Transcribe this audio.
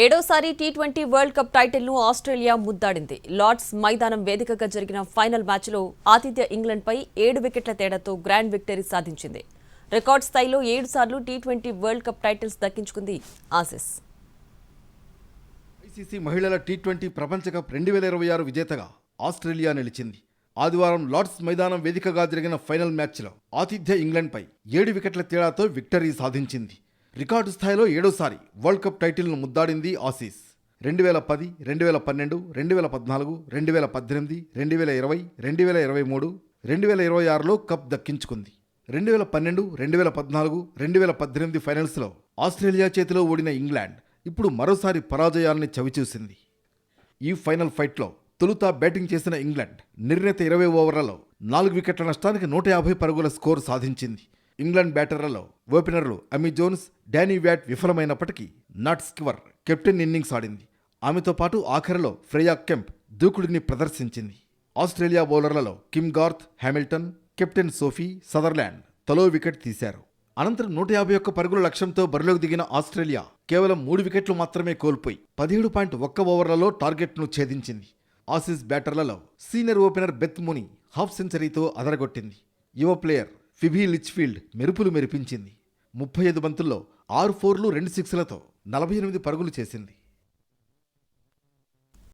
ఏడోసారి టీ20 world cup టైటిల్ను Australia ముద్దాడింది. లార్డ్స్ మైదానం వేదికగా జరిగిన ఫైనల్ మ్యాచ్లో ఆతిథ్య ఇంగ్లాండ్పై 7 వికెట్ల తేడాతో గ్రాండ్ విక్టరీ సాధించింది. రికార్డ్ స్థాయిలో 7 సార్లు టీ20 వరల్డ్ కప్ టైటిల్స్ దక్కించుకుంది ఆసీస్. ఐసీసీ మహిళల టీ20 ప్రపంచ కప్ 2026 విజేతగా ఆస్ట్రేలియా నిలిచింది. ఆదివారం లార్డ్స్ మైదానం వేదికగా జరిగిన ఫైనల్ మ్యాచ్లో ఆతిథ్య ఇంగ్లాండ్పై 7 వికెట్ల తేడాతో విక్టరీ సాధించింది. రికార్డు స్థాయిలో 7సారి వరల్డ్ కప్ టైటిల్ను ముద్దాడింది ఆసీస్. 2010, 2012, 2014, 2018, 2020, 2023, 2026లో కప్ దక్కించుకుంది. 2012, 2014, 2018 ఫైనల్స్లో ఆస్ట్రేలియా చేతిలో ఓడిన ఇంగ్లాండ్ ఇప్పుడు మరోసారి పరాజయాల్ని చవిచూసింది. ఈ ఫైనల్ ఫైట్లో తొలుత బ్యాటింగ్ చేసిన ఇంగ్లాండ్ నిర్ణీత 20 ఓవర్లలో 4 వికెట్ల నష్టానికి 150 పరుగుల స్కోర్ సాధించింది. ఇంగ్లాండ్ బ్యాటర్లలో ఓపెనర్లు అమీ జోన్స్, డానీ వ్యాట్ విఫలమైనప్పటికీ నాట్ స్కివర్ కెప్టెన్ ఇన్నింగ్స్ ఆడింది. ఆమెతో పాటు ఆఖరిలో ఫ్రేయా కెంప్ దూకుడిని ప్రదర్శించింది. ఆస్ట్రేలియా బౌలర్లలో Kim Garth, Hamilton, captain Sophie Sutherland తలో వికెట్ తీశారు. అనంతరం 151 పరుగుల లక్ష్యంతో బరిలోకి దిగిన ఆస్ట్రేలియా కేవలం 3 వికెట్లు మాత్రమే కోల్పోయి 17.1 ఓవర్లలో టార్గెట్ను ఛేదించింది. ఆసీస్ బ్యాటర్లలో senior opener Beth Mooney half సెంచరీతో అదరగొట్టింది. యువ ప్లేయర్ ఫిబీ లిచ్ఫీల్డ్ మెరుపులు మెరిపించింది. 35 బంతుల్లో 6 4లు 2 6లతో 48 పరుగులు చేసింది.